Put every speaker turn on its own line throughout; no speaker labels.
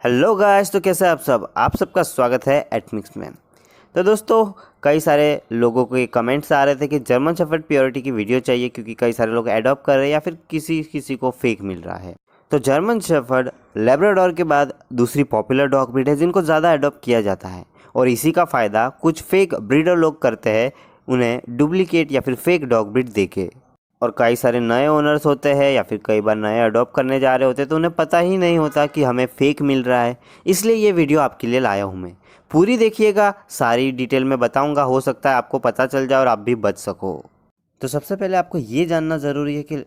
Hello guys, तो कैसे हैं आप सबका स्वागत है एटमिक्स में। तो दोस्तों, कई सारे लोगों के कमेंट्स आ रहे थे कि जर्मन शेफर्ड प्योरिटी की वीडियो चाहिए क्योंकि कई सारे लोग अडॉप्ट कर रहे हैं या फिर किसी किसी को फेक मिल रहा है। तो जर्मन शेफर्ड लैब्राडोर के बाद दूसरी पॉपुलर डॉग ब्रीड है जिनको ज़्यादा अडॉप्ट किया जाता है, और इसी का फ़ायदा कुछ फेक ब्रीडर लोग करते हैं उन्हें डुप्लीकेट या फिर फेक डॉग ब्रीड देके। और कई सारे नए ओनर्स होते हैं या फिर कई बार नए अडॉप्ट करने जा रहे होते हैं तो उन्हें पता ही नहीं होता कि हमें फेक मिल रहा है। इसलिए ये वीडियो आपके लिए लाया हूँ मैं। पूरी देखिएगा, सारी डिटेल में बताऊँगा, हो सकता है आपको पता चल जाए और आप भी बच सको। तो सबसे पहले आपको ये जानना ज़रूरी है कि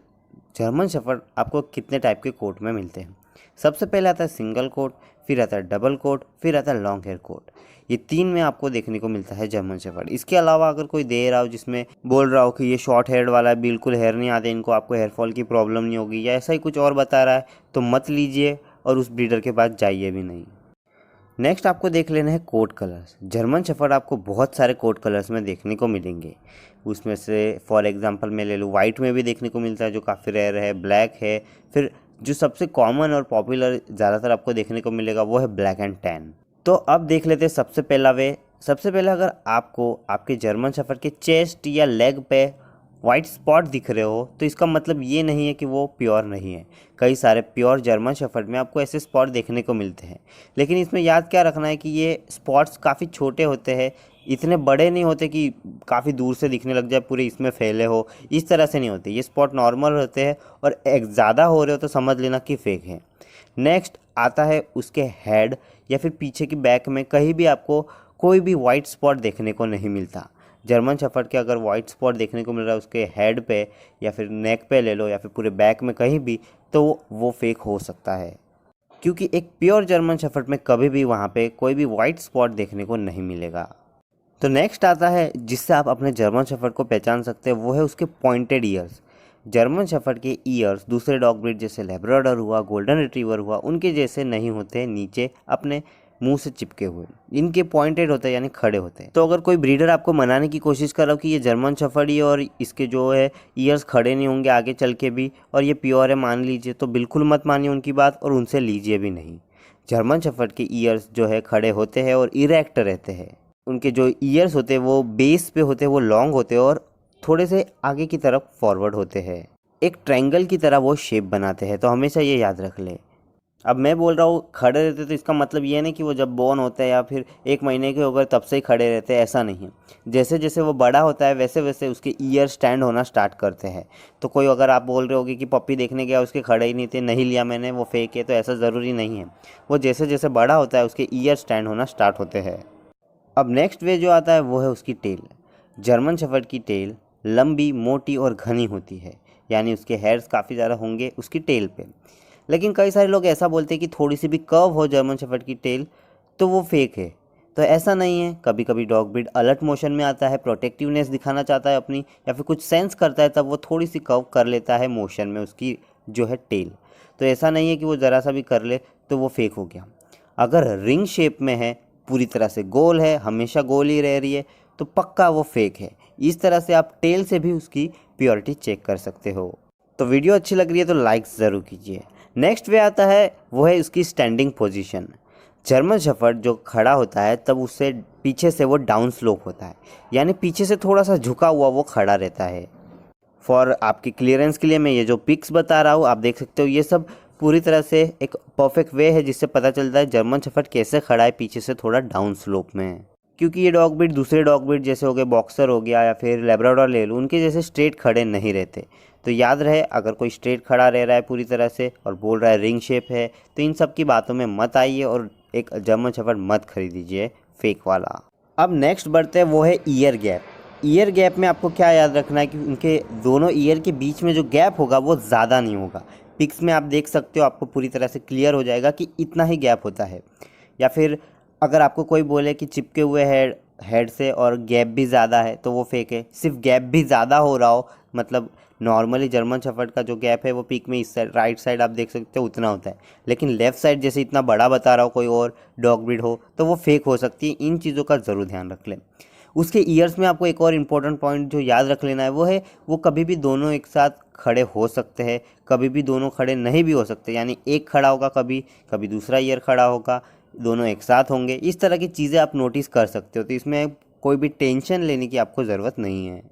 जर्मन शेफर्ड आपको कितने टाइप के कोट में मिलते हैं। सबसे पहले आता है सिंगल कोट, फिर आता है डबल कोट, फिर आता है लॉन्ग हेयर कोट। ये तीन में आपको देखने को मिलता है जर्मन शेफर्ड। इसके अलावा अगर कोई दे रहा हो जिसमें बोल रहा हो कि ये शॉर्ट हेयर वाला है, बिल्कुल हेयर नहीं आते इनको, आपको हेयरफॉल की प्रॉब्लम नहीं होगी, या ऐसा ही कुछ और बता रहा है, तो मत लीजिए और उस ब्रीडर के पास जाइए भी नहीं। नेक्स्ट आपको देख लेना है कोट कलर्स। जर्मन शेफर्ड आपको बहुत सारे कोट कलर्स में देखने को मिलेंगे। उसमें से फॉर एग्जांपल मैं ले लूँ, वाइट में भी देखने को मिलता है जो काफ़ी रेयर है, ब्लैक है, फिर जो सबसे कॉमन और पॉपुलर ज़्यादातर आपको देखने को मिलेगा वो है ब्लैक एंड टैन। तो अब देख लेते हैं सबसे पहले अगर आपको आपके जर्मन शेफर्ड के चेस्ट या लेग पे वाइट स्पॉट दिख रहे हो तो इसका मतलब ये नहीं है कि वो प्योर नहीं है। कई सारे प्योर जर्मन शेफर्ड में आपको ऐसे स्पॉट देखने को मिलते हैं, लेकिन इसमें याद क्या रखना है कि ये स्पॉट्स काफ़ी छोटे होते हैं, इतने बड़े नहीं होते कि काफ़ी दूर से दिखने लग जाए, पूरे इसमें फैले हो, इस तरह से नहीं होते। ये स्पॉट नॉर्मल होते हैं और ज़्यादा हो रहे हो तो समझ लेना कि फेक है। नेक्स्ट आता है उसके हेड या फिर पीछे की बैक में कहीं भी आपको कोई भी वाइट स्पॉट देखने को नहीं मिलता। जर्मन शेफर्ड के अगर वाइट स्पॉट देखने को मिल रहा है उसके हेड पे या फिर नेक पे ले लो या फिर पूरे बैक में कहीं भी, तो वो फेक हो सकता है, क्योंकि एक प्योर जर्मन शेफर्ड में कभी भी वहाँ पे कोई भी वाइट स्पॉट देखने को नहीं मिलेगा। तो नेक्स्ट आता है जिससे आप अपने जर्मन शेफर्ड को पहचान सकते हैं, वो है उसके पॉइंटेड ईयर्स। जर्मन शेफर्ड के ईयर्स दूसरे डॉग ब्रीड जैसे लैब्राडोर हुआ, गोल्डन रिट्रीवर हुआ, उनके जैसे नहीं होते नीचे अपने मुंह से चिपके हुए, इनके पॉइंटेड होते हैं यानी खड़े होते हैं। तो अगर कोई ब्रीडर आपको मनाने की कोशिश कर रहा हो कि ये जर्मन शेफर्ड ही और इसके जो है ईयर्स खड़े नहीं होंगे आगे चल के भी और ये प्योर है मान लीजिए, तो बिल्कुल मत मानिए उनकी बात और उनसे लीजिए भी नहीं। जर्मन शेफर्ड के ईयर्स जो है खड़े होते हैं और इरेक्ट रहते हैं। उनके जो ईयर्स होते हैं वो बेस पे होते हैं, वो लॉन्ग होते हैं और थोड़े से आगे की तरफ फॉरवर्ड होते हैं, एक ट्रायंगल की तरह वो शेप बनाते हैं। तो हमेशा ये याद रख लें। अब मैं बोल रहा हूँ खड़े रहते, तो इसका मतलब ये नहीं कि वो जब बोर्न होता है या फिर 1 महीने के हो गए तब से ही खड़े रहते हैं, ऐसा नहीं है। जैसे जैसे वो बड़ा होता है वैसे वैसे उसके ईयर स्टैंड होना स्टार्ट करते हैं। तो कोई अगर आप बोल रहे होगे कि पप्पी देखने गया उसके खड़े ही नहीं थे, नहीं लिया मैंने, वो फेक है, तो ऐसा ज़रूरी नहीं है। वो जैसे जैसे बड़ा होता है उसके ईयर स्टैंड होना स्टार्ट होते हैं। अब नेक्स्ट वे जो आता है वो है उसकी टेल। जर्मन शेफर्ड की टेल लंबी, मोटी और घनी होती है, यानी उसके हेयर्स काफ़ी ज़्यादा होंगे उसकी टेल पे। लेकिन कई सारे लोग ऐसा बोलते हैं कि थोड़ी सी भी कर्व हो जर्मन शेफर्ड की टेल तो वो फेक है। तो ऐसा नहीं है। कभी कभी डॉग ब्रीड अलर्ट मोशन में आता है, प्रोटेक्टिवनेस दिखाना चाहता है अपनी, या फिर कुछ सेंस करता है, तब वो थोड़ी सी कर्व कर लेता है मोशन में उसकी जो है टेल। तो ऐसा नहीं है कि वो ज़रा सा भी कर ले तो वो फेक हो गया। अगर रिंग शेप में है, पूरी तरह से गोल है, हमेशा गोल ही रह रही है, तो पक्का वो फेक है। इस तरह से आप टेल से भी उसकी प्योरिटी चेक कर सकते हो। तो वीडियो अच्छी लग रही है तो लाइक ज़रूर कीजिए। नेक्स्ट वे आता है वो है उसकी स्टैंडिंग पोजीशन। जर्मन शेफर्ड जो खड़ा होता है तब उससे पीछे से वो डाउन स्लोप होता है, यानी पीछे से थोड़ा सा झुका हुआ वो खड़ा रहता है। फॉर आपकी क्लियरेंस के लिए मैं ये जो पिक्स बता रहा हूँ आप देख सकते हो, ये सब पूरी तरह से एक परफेक्ट वे है जिससे पता चलता है जर्मन शेफर्ड कैसे खड़ा है, पीछे से थोड़ा डाउन स्लोप में है। क्योंकि ये डॉग ब्रीड दूसरे डॉग ब्रीड जैसे हो गए, बॉक्सर हो गया या फिर लैब्राडोर ले लो, उनके जैसे स्ट्रेट खड़े नहीं रहते। तो याद रहे, अगर कोई स्ट्रेट खड़ा रह रहा है पूरी तरह से और बोल रहा है रिंग शेप है, तो इन सब की बातों में मत आइए और एक जर्मन शेफर्ड मत खरीदीजिए फेक वाला। अब नेक्स्ट बढ़ते हैं वो है ईयर गैप। ईयर गैप में आपको क्या याद रखना है कि उनके दोनों ईयर के बीच में जो गैप होगा वो ज़्यादा नहीं होगा। पिक्स में आप देख सकते हो, आपको पूरी तरह से क्लियर हो जाएगा कि इतना ही गैप होता है। या फिर अगर आपको कोई बोले कि चिपके हुए हेड से और गैप भी ज़्यादा है तो वो फेक है। सिर्फ गैप भी ज़्यादा हो रहा हो, मतलब नॉर्मली जर्मन शेफर्ड का जो गैप है वो पीक में इस साइड राइट साइड आप देख सकते हो उतना होता है, लेकिन लेफ़्ट साइड जैसे इतना बड़ा बता रहा हो कोई और डॉग ब्रीड हो तो वो फेक हो सकती है। इन चीज़ों का ज़रूर ध्यान रख लें। उसके ईयर्स में आपको एक और इम्पोर्टेंट पॉइंट जो याद रख लेना है वो है वो कभी भी दोनों एक साथ खड़े हो सकते हैं, कभी भी दोनों खड़े नहीं भी हो सकते, यानी एक खड़ा होगा कभी, कभी दूसरा ईयर खड़ा होगा, दोनों एक साथ होंगे। इस तरह की चीज़ें आप नोटिस कर सकते हो, तो इसमें कोई भी टेंशन लेने की आपको ज़रूरत नहीं है।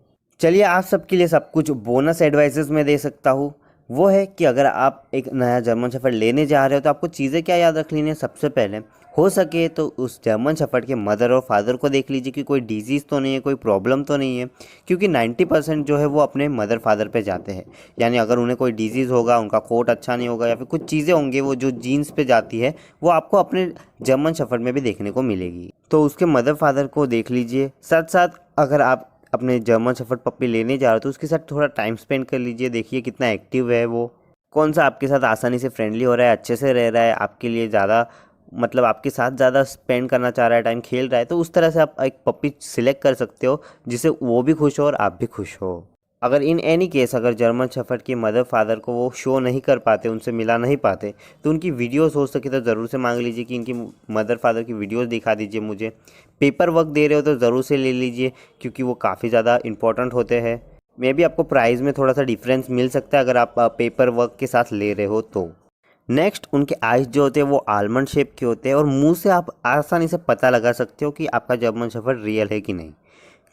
चलिए आप सबके लिए सब कुछ बोनस एडवाइसेस मैं दे सकता हूँ। वो है कि अगर आप एक नया जर्मन शेफर्ड लेने जा रहे हो तो आपको चीज़ें क्या याद रख लेनी है। सबसे पहले हो सके तो उस जर्मन शेफर्ड के मदर और फादर को देख लीजिए कि कोई डिजीज़ तो नहीं है, कोई प्रॉब्लम तो नहीं है, क्योंकि 90% जो है वो अपने मदर फादर पे जाते हैं। यानी अगर उन्हें कोई डिजीज़ होगा, उनका कोट अच्छा नहीं होगा या फिर कुछ चीज़ें होंगी वो जो जीन्स पे जाती है, वो आपको अपने जर्मन शेफर्ड में भी देखने को मिलेगी। तो उसके मदर फादर को देख लीजिए। साथ साथ अगर आप अपने जर्मन शेफर्ड पप्पी लेने जा रहे हो तो उसके साथ थोड़ा टाइम स्पेंड कर लीजिए। देखिए कितना एक्टिव है वो, कौन सा आपके साथ आसानी से फ्रेंडली हो रहा है, अच्छे से रह रहा है, आपके लिए ज़्यादा मतलब आपके साथ ज़्यादा स्पेंड करना चाह रहा है, टाइम खेल रहा है। तो उस तरह से आप एक पप्पी सिलेक्ट कर सकते हो जिससे वो भी खुश हो और आप भी खुश हो। अगर इन एनी केस अगर जर्मन शेफर्ड के मदर फादर को वो शो नहीं कर पाते, उनसे मिला नहीं पाते, तो उनकी वीडियोस हो सके तो ज़रूर से मांग लीजिए कि इनकी मदर फादर की वीडियोस दिखा दीजिए मुझे। पेपर वर्क दे रहे हो तो ज़रूर से ले लीजिए, क्योंकि वो काफ़ी ज़्यादा इंपॉर्टेंट होते हैं। मे भी आपको प्राइस में थोड़ा सा डिफरेंस मिल सकता है अगर आप पेपर वर्क के साथ ले रहे हो तो। नेक्स्ट उनके आइज़ जो होते हैं वो आलमंड शेप के होते हैं और मुंह से आप आसानी से पता लगा सकते हो कि आपका जर्मन शेफर्ड रियल है कि नहीं।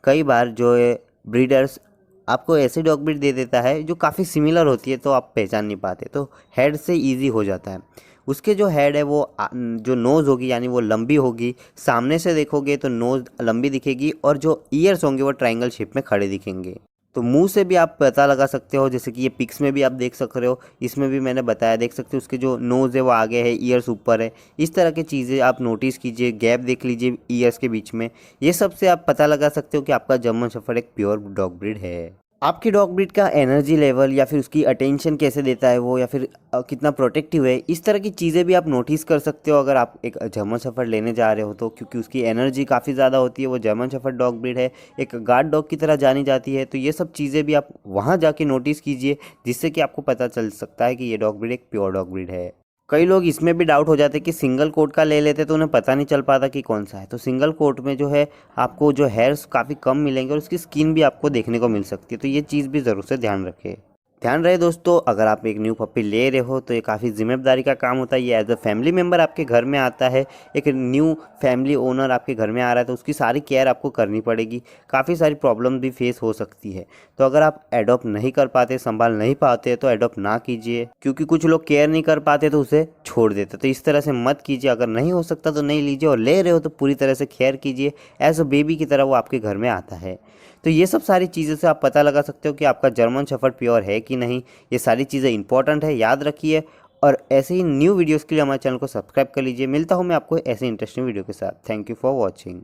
कई बार जो है ब्रीडर्स आपको ऐसी डॉग ब्रीड दे देता है जो काफ़ी सिमिलर होती है, तो आप पहचान नहीं पाते, तो हेड से इजी हो जाता है। उसके जो हेड है वो जो नोज़ होगी यानी वो लंबी होगी, सामने से देखोगे तो नोज़ लंबी दिखेगी और जो ईयर्स होंगे वो ट्रायंगल शेप में खड़े दिखेंगे। तो मुंह से भी आप पता लगा सकते हो, जैसे कि ये पिक्स में भी आप देख सक रहे हो, इसमें भी मैंने बताया, देख सकते हो उसके जो नोज़ है वो आगे है, ईयर्स ऊपर है। इस तरह की चीज़ें आप नोटिस कीजिए, गैप देख लीजिए ईयर्स के बीच में। ये सब से आप पता लगा सकते हो कि आपका जर्मन शेफर्ड एक प्योर डॉग ब्रीड है। आपकी डॉग ब्रीड का एनर्जी लेवल या फिर उसकी अटेंशन कैसे देता है वो, या फिर कितना प्रोटेक्टिव है, इस तरह की चीज़ें भी आप नोटिस कर सकते हो अगर आप एक जर्मन शेफर्ड लेने जा रहे हो तो, क्योंकि उसकी एनर्जी काफ़ी ज़्यादा होती है। वो जर्मन शेफर्ड डॉग ब्रीड है, एक गार्ड डॉग की तरह जानी जाती है। तो ये सब चीज़ें भी आप वहाँ जाके नोटिस कीजिए, जिससे कि आपको पता चल सकता है कि ये डॉग ब्रीड एक प्योर डॉग ब्रीड है। कई लोग इसमें भी डाउट हो जाते हैं कि सिंगल कोट का ले लेते तो उन्हें पता नहीं चल पाता कि कौन सा है। तो सिंगल कोट में जो है आपको जो हेयर्स काफ़ी कम मिलेंगे और उसकी स्किन भी आपको देखने को मिल सकती है। तो ये चीज़ भी ज़रूर से ध्यान रखें। ध्यान रहे दोस्तों, अगर आप एक न्यू पप्पी ले रहे हो तो ये काफ़ी जिम्मेदारी का काम होता है। ये एज अ फैमिली मेम्बर आपके घर में आता है, एक न्यू फैमिली ओनर आपके घर में आ रहा है, तो उसकी सारी केयर आपको करनी पड़ेगी। काफ़ी सारी प्रॉब्लम भी फेस हो सकती है। तो अगर आप एडॉप्ट नहीं कर पाते, संभाल नहीं पाते, तो एडॉप्ट ना कीजिए, क्योंकि कुछ लोग केयर नहीं कर पाते तो उसे छोड़ देते। तो इस तरह से मत कीजिए। अगर नहीं हो सकता तो नहीं लीजिए, और ले रहे हो तो पूरी तरह से केयर कीजिए। एज अ बेबी की तरह वो आपके घर में आता है। तो ये सब सारी चीज़ों से आप पता लगा सकते हो कि आपका जर्मन शेफर्ड प्योर है कि नहीं। ये सारी चीज़ें इंपॉर्टेंट है, याद रखिए। और ऐसे ही न्यू वीडियोस के लिए हमारे चैनल को सब्सक्राइब कर लीजिए। मिलता हूँ मैं आपको ऐसे इंटरेस्टिंग वीडियो के साथ। Thank you for watching.